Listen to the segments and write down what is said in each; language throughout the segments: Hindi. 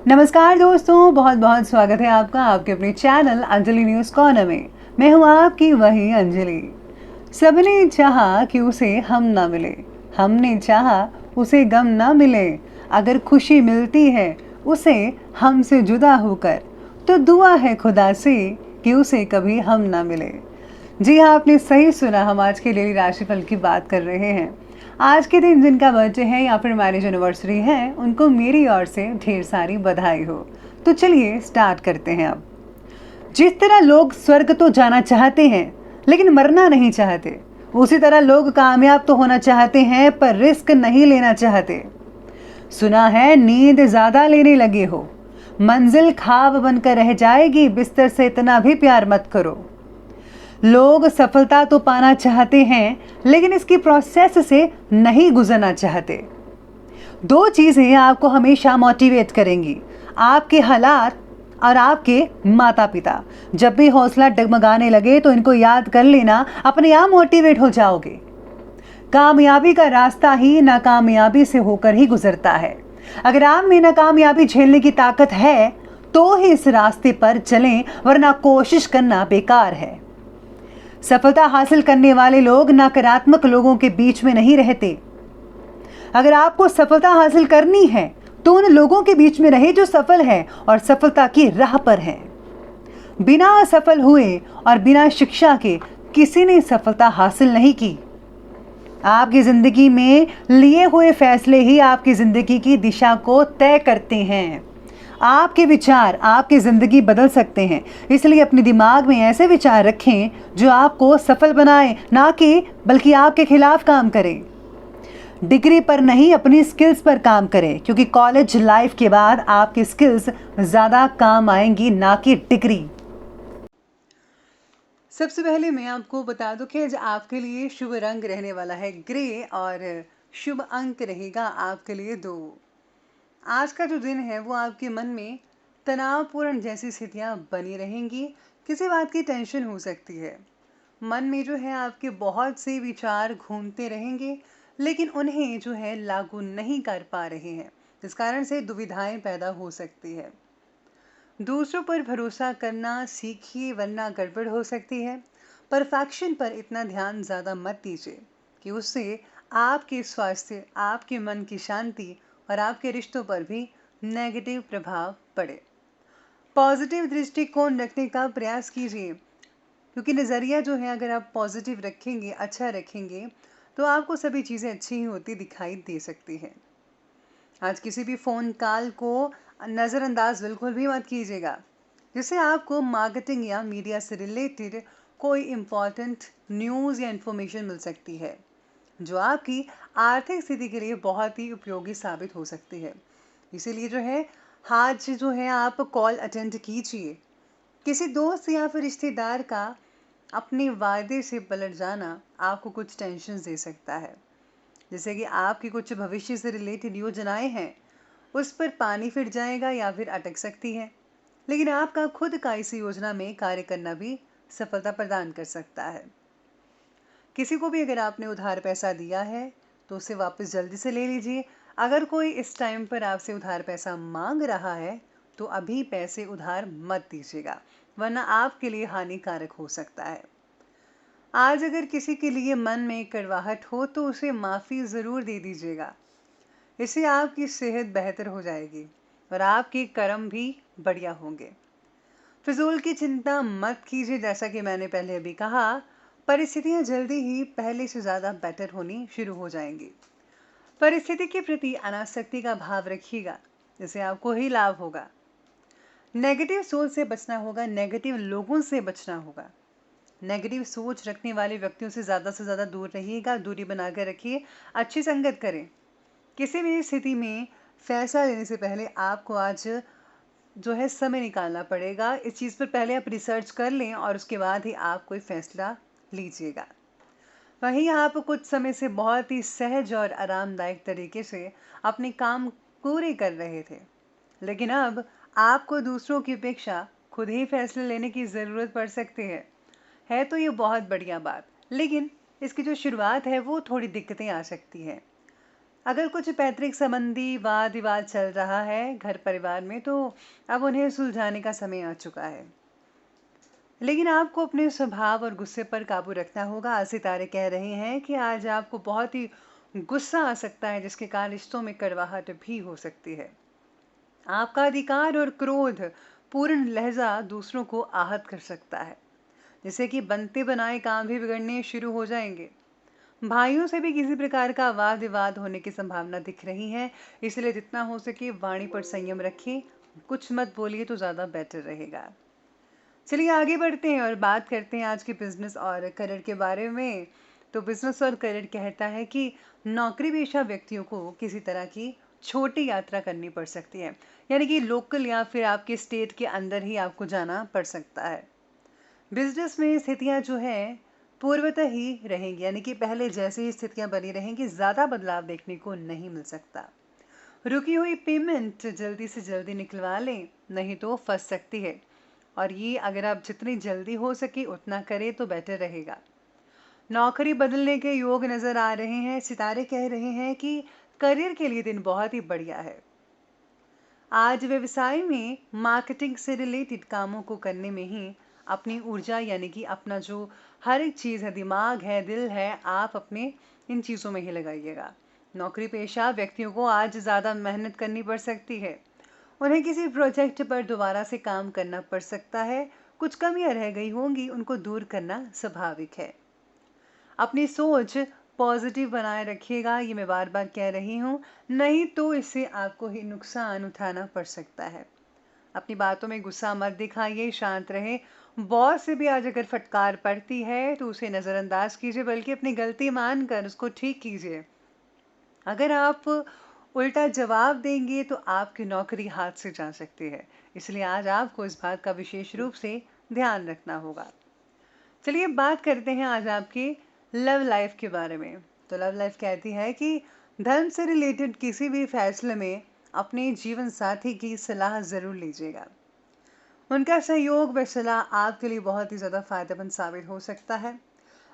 नमस्कार दोस्तों, बहुत बहुत स्वागत है आपका आपके अपने चैनल अंजलि न्यूज़ कॉर्नर में। मैं हूँ आपकी वही अंजलि। सबने चाहा कि उसे हम ना मिले, हमने चाहा उसे गम ना मिले। अगर खुशी मिलती है उसे हमसे जुदा होकर, तो दुआ है खुदा से कि उसे कभी हम ना मिले। जी हाँ, आपने सही सुना। हम आज के डेली राशिफल की बात कर रहे हैं। आज के दिन जिनका बर्थडे है या फिर मैरिज एनिवर्सरी है, उनको मेरी ओर से ढेर सारी बधाई हो। तो चलिए स्टार्ट करते हैं अब। जिस तरह लोग स्वर्ग तो जाना चाहते हैं लेकिन मरना नहीं चाहते, उसी तरह लोग कामयाब तो होना चाहते हैं पर रिस्क नहीं लेना चाहते। सुना है नींद ज्यादा लेने लगे हो, मंजिल ख्वाब बनकर रह जाएगी, बिस्तर से इतना भी प्यार मत करो। लोग सफलता तो पाना चाहते हैं लेकिन इसकी प्रोसेस से नहीं गुजरना चाहते। दो चीजें आपको हमेशा मोटिवेट करेंगी, आपके हालात और आपके माता पिता। जब भी हौसला डगमगाने लगे तो इनको याद कर लेना, अपने आप मोटिवेट हो जाओगे। कामयाबी का रास्ता ही नाकामयाबी से होकर ही गुजरता है। अगर आप में नाकामयाबी झेलने की ताकत है तो ही इस रास्ते पर चलें, वरना कोशिश करना बेकार है। सफलता हासिल करने वाले लोग नकारात्मक लोगों के बीच में नहीं रहते। अगर आपको सफलता हासिल करनी है तो उन लोगों के बीच में रहे जो सफल है और सफलता की राह पर हैं। बिना सफल हुए और बिना शिक्षा के किसी ने सफलता हासिल नहीं की। आपकी जिंदगी में लिए हुए फैसले ही आपकी जिंदगी की दिशा को तय करते हैं। आपके विचार आपकी जिंदगी बदल सकते हैं, इसलिए अपने दिमाग में ऐसे विचार रखें जो आपको सफल बनाए, ना कि बल्कि आपके खिलाफ काम करें। डिग्री पर नहीं, अपनी स्किल्स पर काम करें, क्योंकि कॉलेज लाइफ के बाद आपकी स्किल्स ज्यादा काम आएंगी, ना कि डिग्री। सबसे पहले मैं आपको बता दूं कि आज आपके लिए शुभ रंग रहने वाला है ग्रे और शुभ अंक रहेगा आपके लिए 2। आज का जो दिन है वो आपके मन में तनावपूर्ण जैसी स्थितियां बनी रहेंगी। किसी बात की टेंशन हो सकती है। मन में जो है आपके बहुत से विचार घूमते रहेंगे, लेकिन उन्हें जो है लागू नहीं कर पा रहे हैं। इस कारण से दुविधाएं पैदा हो सकती है। दूसरों पर भरोसा करना सीखिए, वरना गड़बड़ हो सकती है। परफेक्शन पर इतना ध्यान ज़्यादा मत दीजिए कि उससे आपके स्वास्थ्य, आपके मन की शांति और आपके रिश्तों पर भी नेगेटिव प्रभाव पड़े। पॉजिटिव दृष्टिकोण रखने का प्रयास कीजिए, क्योंकि नज़रिया जो है अगर आप पॉजिटिव रखेंगे, अच्छा रखेंगे, तो आपको सभी चीज़ें अच्छी ही होती दिखाई दे सकती हैं। आज किसी भी फ़ोन कॉल को नज़रअंदाज बिल्कुल भी मत कीजिएगा, जिससे आपको मार्केटिंग या मीडिया से रिलेटेड कोई इम्पॉर्टेंट न्यूज़ या इन्फॉर्मेशन मिल सकती है, जो आपकी आर्थिक स्थिति के लिए बहुत ही उपयोगी साबित हो सकती है। इसीलिए जो है आज जो है आप कॉल अटेंड कीजिए। किसी दोस्त या फिर रिश्तेदार का अपने वादे से पलट जाना आपको कुछ टेंशन दे सकता है, जैसे कि आपकी कुछ भविष्य से रिलेटेड योजनाएं हैं, उस पर पानी फिर जाएगा या फिर अटक सकती है। लेकिन आपका खुद का इस योजना में कार्य करना भी सफलता प्रदान कर सकता है। किसी को भी अगर आपने उधार पैसा दिया है तो उसे वापस जल्दी से ले लीजिए। अगर कोई इस टाइम पर आपसे उधार पैसा मांग रहा है तो अभी पैसे उधार मत दीजिएगा, वरना आपके लिए हानिकारक हो सकता है। आज अगर किसी के लिए मन में कड़वाहट हो तो उसे माफ़ी ज़रूर दे दीजिएगा। इससे आपकी सेहत बेहतर हो जाएगी और आपके कर्म भी बढ़िया होंगे। फिजूल की चिंता मत कीजिए, जैसा कि मैंने पहले अभी कहा। परिस्थितियां जल्दी ही पहले से ज़्यादा बेटर होनी शुरू हो जाएंगी। परिस्थिति के प्रति अनासक्ति का भाव रखिएगा, इससे आपको ही लाभ होगा। नेगेटिव सोच से बचना होगा, नेगेटिव लोगों से बचना होगा। नेगेटिव सोच रखने वाले व्यक्तियों से ज़्यादा दूर रहिएगा, दूरी बनाकर रखिए, अच्छी संगत करें। किसी भी स्थिति में फैसला लेने से पहले आपको आज जो है समय निकालना पड़ेगा। इस चीज़ पर पहले आप रिसर्च कर लें और उसके बाद ही आप कोई फैसला लीजिएगा। वहीं आप कुछ समय से बहुत ही सहज और आरामदायक तरीके से अपने काम पूरे कर रहे थे, लेकिन अब आपको दूसरों की अपेक्षा खुद ही फैसले लेने की ज़रूरत पड़ सकती है तो ये बहुत बढ़िया बात, लेकिन इसकी जो शुरुआत है वो थोड़ी दिक्कतें आ सकती हैं। अगर कुछ पैतृक संबंधी वाद विवाद चल रहा है घर परिवार में, तो अब उन्हें सुलझाने का समय आ चुका है। लेकिन आपको अपने स्वभाव और गुस्से पर काबू रखना होगा। आज सितारे कह रहे हैं कि आज आपको बहुत ही गुस्सा आ सकता है, जिसके कारण रिश्तों में कड़वाहट भी हो सकती है। आपका अधिकार और क्रोध पूर्ण लहजा दूसरों को आहत कर सकता है, जिससे कि बनते बनाए काम भी बिगड़ने शुरू हो जाएंगे। भाइयों से भी किसी प्रकार का वाद विवाद होने की संभावना दिख रही है, इसलिए जितना हो सके वाणी पर संयम रखें। कुछ मत बोलिए तो ज़्यादा बेटर रहेगा। चलिए आगे बढ़ते हैं और बात करते हैं आज के बिजनेस और करियर के बारे में। तो बिजनेस और करियर कहता है कि नौकरी पेशा व्यक्तियों को किसी तरह की छोटी यात्रा करनी पड़ सकती है, यानी कि लोकल या फिर आपके स्टेट के अंदर ही आपको जाना पड़ सकता है। बिजनेस में स्थितियां जो है पूर्वतः ही रहेंगी, यानी कि पहले जैसी ही स्थितियां बनी रहेंगी, ज़्यादा बदलाव देखने को नहीं मिल सकता। रुकी हुई पेमेंट जल्दी से जल्दी निकलवा लें, नहीं तो फंस सकती है। और ये अगर आप जितनी जल्दी हो सके उतना करें तो बेटर रहेगा। नौकरी बदलने के योग नज़र आ रहे हैं। सितारे कह रहे हैं कि करियर के लिए दिन बहुत ही बढ़िया है। आज व्यवसाय में मार्केटिंग से रिलेटेड कामों को करने में ही अपनी ऊर्जा, यानी कि अपना जो हर एक चीज़ है, दिमाग है, दिल है, आप अपने इन चीज़ों में ही लगाइएगा। नौकरी पेशा व्यक्तियों को आज ज़्यादा मेहनत करनी पड़ सकती है। उन्हें किसी प्रोजेक्ट पर दोबारा से काम करना पड़ सकता है। कुछ कमियां रह गई होंगी, उनको दूर करना स्वाभाविक है। अपनी सोच पॉजिटिव बनाए रखिएगा, ये मैं बार बार कह रही हूँ, नहीं तो इससे आपको ही नुकसान उठाना पड़ सकता है। अपनी बातों में गुस्सा मत दिखाइए, शांत रहे। बॉस से भी आज अगर फटकार पड़ती है तो उसे नज़रअंदाज कीजिए, बल्कि अपनी गलती मानकर उसको ठीक कीजिए। अगर आप उल्टा जवाब देंगे तो आपकी नौकरी हाथ से जा सकती है, इसलिए आज आपको इस बात का विशेष रूप से ध्यान रखना होगा। चलिए बात करते हैं आज आपकी लव लाइफ के बारे में। तो लव लाइफ कहती है कि धर्म से रिलेटेड किसी भी फैसले में अपने जीवन साथी की सलाह ज़रूर लीजिएगा। उनका सहयोग व सलाह आपके लिए बहुत ही ज़्यादा फायदेमंद साबित हो सकता है।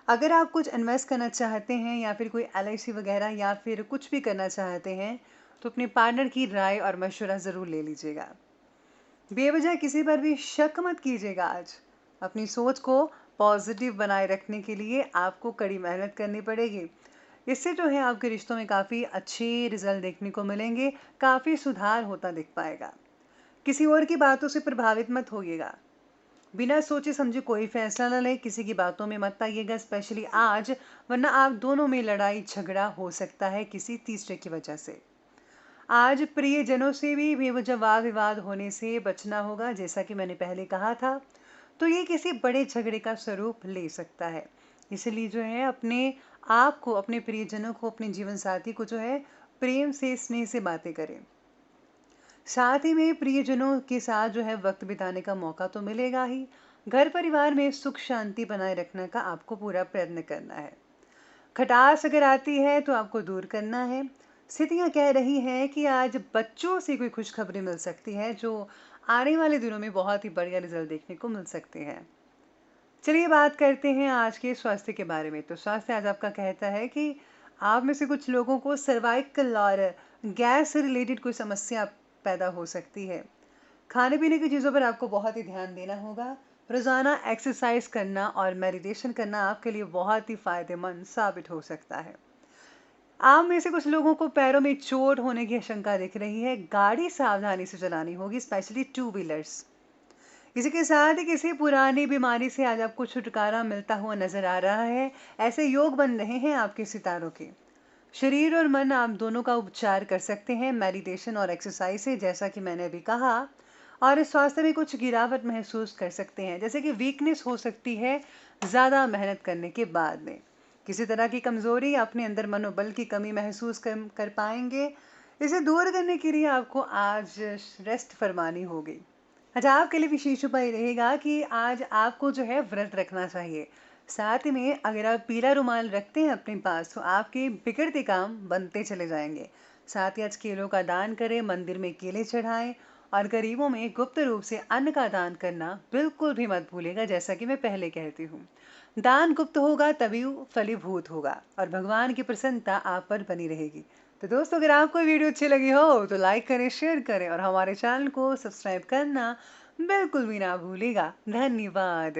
अगर आप कुछ इन्वेस्ट करना चाहते हैं या फिर कोई एलआईसी वगैरह या फिर कुछ भी करना चाहते हैं, तो अपने पार्टनर की राय और मशवरा ज़रूर ले लीजिएगा। बेवजह किसी पर भी शक मत कीजिएगा आज। अपनी सोच को पॉजिटिव बनाए रखने के लिए आपको कड़ी मेहनत करनी पड़ेगी। इससे जो है आपके रिश्तों में काफ़ी अच्छे रिजल्ट देखने को मिलेंगे, काफ़ी सुधार होता दिख पाएगा। किसी और की बातों से प्रभावित मत होइएगा। बिना सोचे समझे कोई फैसला न लें, किसी की बातों में मत आइएगा, स्पेशली आज, वरना आप दोनों में लड़ाई झगड़ा हो सकता है किसी तीसरे की वजह से। आज प्रियजनों से भी बेवजह वाद विवाद होने से बचना होगा, जैसा कि मैंने पहले कहा था। तो ये किसी बड़े झगड़े का स्वरूप ले सकता है। इसलिए जो है अपने आप को, अपने प्रियजनों को, अपने जीवन साथी को जो है प्रेम से, स्नेह से बातें करें। साथ ही में प्रियजनों के साथ जो है वक्त बिताने का मौका तो मिलेगा ही। घर परिवार में सुख शांति बनाए रखने का आपको पूरा प्रयत्न करना है। खटास अगर आती है तो आपको दूर करना है। स्थितियां कह रही हैं कि आज बच्चों से कोई खुशखबरी मिल सकती है, जो आने वाले दिनों में बहुत ही बढ़िया रिजल्ट देखने को मिल सकते हैं। चलिए बात करते हैं आज के स्वास्थ्य के बारे में। तो स्वास्थ्य आज आपका कहता है कि आप में से कुछ लोगों को सर्वाइकल और गैस से रिलेटेड कोई समस्या पैदा हो सकती है। खाने पीने की चीज़ों पर आपको बहुत ही ध्यान देना होगा। रोज़ाना एक्सरसाइज करना और मेडिटेशन करना आपके लिए बहुत ही फायदेमंद साबित हो सकता है। आप में से कुछ लोगों को पैरों में चोट होने की आशंका दिख रही है। गाड़ी सावधानी से चलानी होगी, स्पेशली टू व्हीलर्स। इसी के साथ ही किसी पुरानी बीमारी से आज आपको छुटकारा मिलता हुआ नजर आ रहा है। ऐसे योग बन रहे हैं आपके सितारों के। शरीर और मन आप दोनों का उपचार कर सकते हैं मेडिटेशन और एक्सरसाइज से, जैसा कि मैंने अभी कहा। और इस स्वास्थ्य में कुछ गिरावट महसूस कर सकते हैं, जैसे कि वीकनेस हो सकती है ज़्यादा मेहनत करने के बाद में। किसी तरह की कमज़ोरी, अपने अंदर मनोबल की कमी महसूस कर पाएंगे। इसे दूर करने के लिए आपको आज रेस्ट फरमानी होगी। अच्छा, आपके लिए विशेष उपाय रहेगा कि आज आपको जो है व्रत रखना चाहिए। साथ ही में अगर आप पीला रुमाल रखते हैं अपने पास, तो आपके बिगड़ते काम बनते चले जाएंगे। साथ ही आज केलों का दान करें, मंदिर में केले चढ़ाएं और गरीबों में गुप्त रूप से अन्न का दान करना बिल्कुल भी मत भूलिएगा, जैसा कि मैं पहले कहती हूँ। दान गुप्त होगा तभी फलीभूत होगा और भगवान की प्रसन्नता आप पर बनी रहेगी। तो दोस्तों, अगर आपको वीडियो अच्छी लगी हो तो लाइक करें, शेयर करें और हमारे चैनल को सब्सक्राइब करना बिल्कुल भी ना भूलिएगा। धन्यवाद।